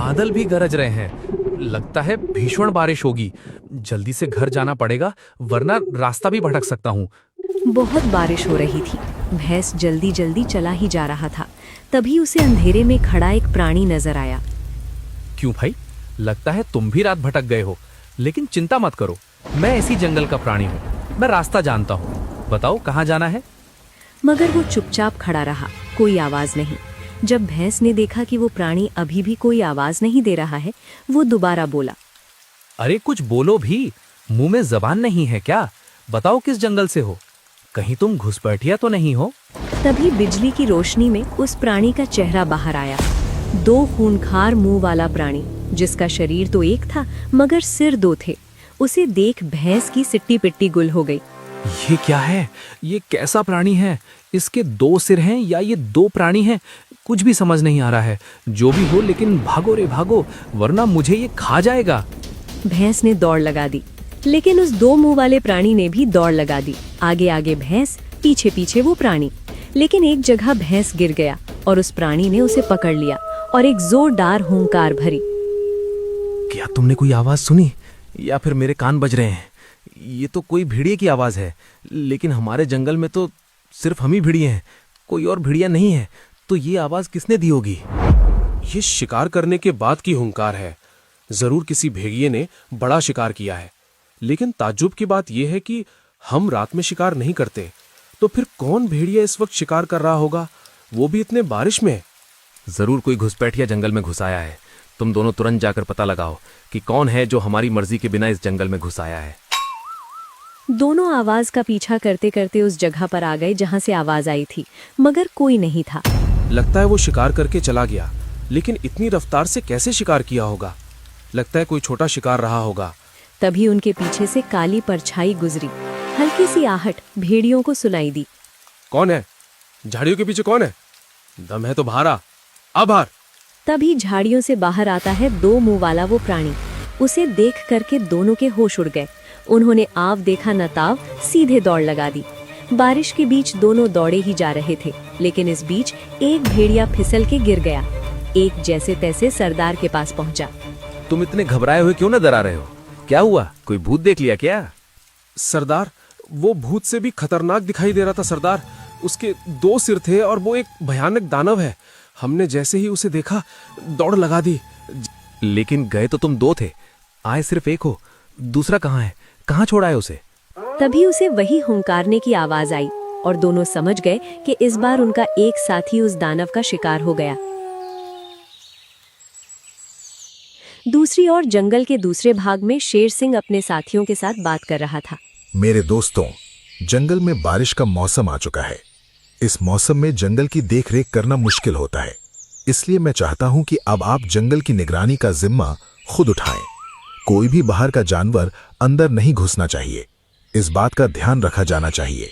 बादल भी गरज रहे हैं। लगता है भीषण बारिश होगी। जल्दी से घर जाना पड़ेगा, वरना रास्ता भी भटक सकता हूँ। बहुत बारिश हो रही थी। भैंस जल्दी जल्दी चला ही जा रहा था। तभी उसे अंधेरे में खड़ा एक प्राणी नजर आया। क्यों भाई, लगता है तुम भी रात भटक गए हो। लेकिन चिंता मत करो, मैं इसी जंगल का प्राणी हूँ। मैं रास्ता जानता हूँ। बताओ कहाँ जाना है? मगर वो चुपचाप खड़ा रहा, कोई आवाज नहीं। जब भैंस ने देखा कि वो प्राणी अभी भी कोई आवाज नहीं दे रहा है, वो दोबारा बोला, अरे कुछ बोलो भी, मुंह में जबान नहीं है क्या? बताओ किस जंगल से हो? कहीं तुम घुसपैठिया तो नहीं हो? तभी बिजली की रोशनी में उस प्राणी का चेहरा बाहर आया। 2 खूंखार मुंह वाला प्राणी, जिसका शरीर तो एक था मगर सिर 2 थे। उसे देख भैंस की सिट्टी पिट्टी गुल हो गई। ये क्या है? ये कैसा प्राणी है? इसके 2 सिर हैं या ये 2 प्राणी हैं? कुछ भी समझ नहीं आ रहा है। जो भी हो, लेकिन भागो रे भागो, वरना मुझे ये खा जाएगा। भैंस ने दौड़ लगा दी, लेकिन उस 2 मुंह वाले प्राणी ने भी दौड़ लगा दी। आगे आगे भैंस, पीछे पीछे वो प्राणी। लेकिन एक जगह भैंस गिर गया और उस प्राणी ने उसे पकड़ लिया और एक जोरदार हुंकार भरी। क्या तुमने कोई आवाज सुनी, या फिर मेरे कान बज रहे हैं? ये तो कोई भेड़िए की आवाज है, लेकिन हमारे जंगल में तो सिर्फ हम ही भेड़िए हैं, कोई और भेड़िया नहीं है। तो ये आवाज किसने दी होगी? ये शिकार करने के बाद की हुंकार है। जरूर किसी भेड़िए ने बड़ा शिकार किया है। लेकिन ताज्जुब की बात यह है कि हम रात में शिकार नहीं करते, तो फिर कौन भेड़िया इस वक्त शिकार कर रहा होगा, वो भी इतने बारिश में? जरूर कोई घुसपैठिया जंगल में घुस आया है। तुम दोनों तुरंत जाकर पता लगाओ कि कौन है जो हमारी मर्जी के बिना इस जंगल में घुस आया है। दोनों आवाज का पीछा करते करते उस जगह पर आ गए जहां से आवाज आई थी, मगर कोई नहीं था। लगता है वो शिकार करके चला गया, लेकिन इतनी रफ्तार से कैसे शिकार किया होगा? लगता है कोई छोटा शिकार रहा होगा। तभी उनके पीछे से काली परछाई गुजरी। हल्की सी आहट भेड़ियों को सुनाई दी। कौन है? झाड़ियों के पीछे कौन है? दम है तो बाहर आ, अब बाहर। तभी झाड़ियों से बाहर आता है 2 मुंह वाला वो प्राणी। उसे देख करके दोनों के होश उड़ गए। उन्होंने आव देखा न ताव, सीधे दौड़ लगा दी। बारिश के बीच दोनों दौड़े ही जा रहे थे, लेकिन इस बीच एक भेड़िया फिसल के गिर गया। एक जैसे तैसे सरदार के पास पहुंचा। तुम इतने घबराए हुए क्यों नजर आ रहे हो? क्या हुआ? कोई भूत देख लिया क्या? सरदार, वो भूत से भी खतरनाक दिखाई दे रहा था सरदार। उसके 2 सिर थे और वो एक भयानक दानव है। हमने जैसे ही उसे देखा, दौड़ लगा दी। लेकिन गए तो तुम 2 थे, आए सिर्फ एक हो। दूसरा कहाँ है? कहाँ छोड़ा है उसे? तभी उसे वही हुंकारने की आवाज आई और दोनों समझ गए कि इस बार उनका एक साथी उस दानव का शिकार हो गया। दूसरी ओर जंगल के दूसरे भाग में शेर सिंह अपने साथियों के साथ बात कर रहा था। मेरे दोस्तों, जंगल में बारिश का मौसम आ चुका है। इस मौसम में जंगल की देखरेख करना मुश्किल होता है। इसलिए मैं चाहता हूं कि अब आप जंगल की निगरानी का जिम्मा खुद उठाएं। कोई भी बाहर का जानवर अंदर नहीं घुसना चाहिए। इस बात का ध्यान रखा जाना चाहिए।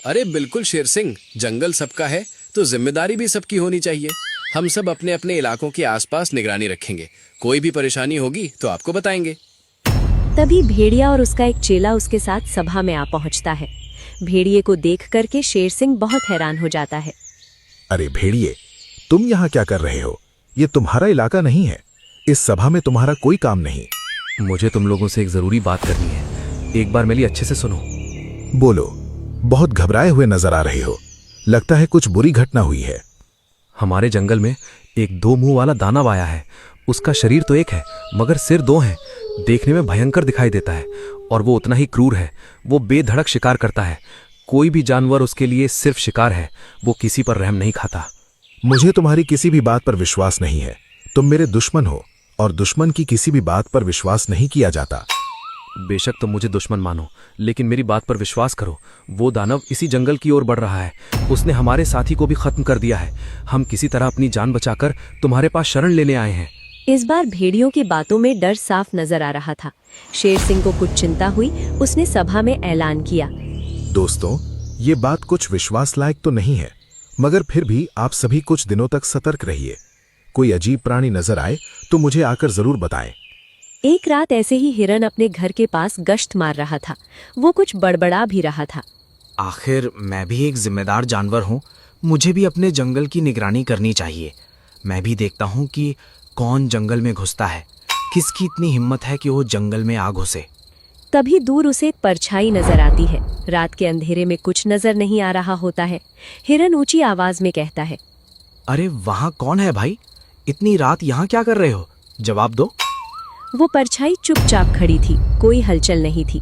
अरे बिल्कुल शेर सिंह, जंगल सबका है तो जिम्मेदारी भी सबकी होनी चाहिए। हम सब अपने अपने इलाकों के आसपास निगरानी रखेंगे। कोई भी परेशानी होगी तो आपको बताएंगे। तभी भेड़िया और उसका एक चेला उसके साथ सभा में आ पहुंचता है। भेड़िए को देख करके शेर सिंह बहुत हैरान हो जाता है। अरे भेड़िए, तुम यहाँ क्या कर रहे हो? ये तुम्हारा इलाका नहीं है। इस सभा में तुम्हारा कोई काम नहीं। मुझे तुम लोगों से एक जरूरी बात करनी है। एक बार मेरी अच्छे से सुनो। बोलो। बहुत घबराए हुए नजर आ रहे हो। लगता है कुछ बुरी घटना हुई है। हमारे जंगल में एक 2 मुंह वाला दानव आया है। उसका शरीर तो एक है, मगर सिर 2 हैं। देखने में भयंकर दिखाई देता है और वो उतना ही क्रूर है। वो बेधड़क शिकार करता है। कोई भी जानवर उसके लिए सिर्फ शिकार है। वो किसी पर रहम नहीं खाता। मुझे तुम्हारी किसी भी बात पर विश्वास नहीं है। तुम मेरे दुश्मन हो और दुश्मन की किसी भी बात पर विश्वास नहीं किया जाता। बेशक तुम मुझे दुश्मन मानो, लेकिन मेरी बात पर विश्वास करो। वो दानव इसी जंगल की ओर बढ़ रहा है। उसने हमारे साथी को भी खत्म कर दिया है। हम किसी तरह अपनी जान बचाकर तुम्हारे पास शरण लेने आए हैं। इस बार भेड़ियों की बातों में डर साफ नजर आ रहा था। शेर सिंह को कुछ चिंता हुई। उसने सभा में ऐलान किया, दोस्तों, ये बात कुछ विश्वास लायक तो नहीं है, मगर फिर भी आप सभी कुछ दिनों तक सतर्क रहिए। कोई अजीब प्राणी नजर आए तो मुझे आकर जरूर बताएं। एक रात ऐसे ही हिरन अपने घर के पास गश्त मार रहा था। वो कुछ बड़बड़ा भी रहा था। आखिर मैं भी एक जिम्मेदार जानवर हूँ। मुझे भी अपने जंगल की निगरानी करनी चाहिए। मैं भी देखता हूँ कि कौन जंगल में घुसता है? किसकी इतनी हिम्मत है कि वो जंगल में आ घुसे? तभी दूर उसे एक परछाई नजर आती है। रात के अंधेरे में कुछ नजर नहीं आ रहा होता है। हिरन ऊंची आवाज में कहता है, अरे वहां कौन है भाई? इतनी रात यहाँ क्या कर रहे हो? जवाब दो। वो परछाई चुपचाप खड़ी थी, कोई हलचल नहीं थी।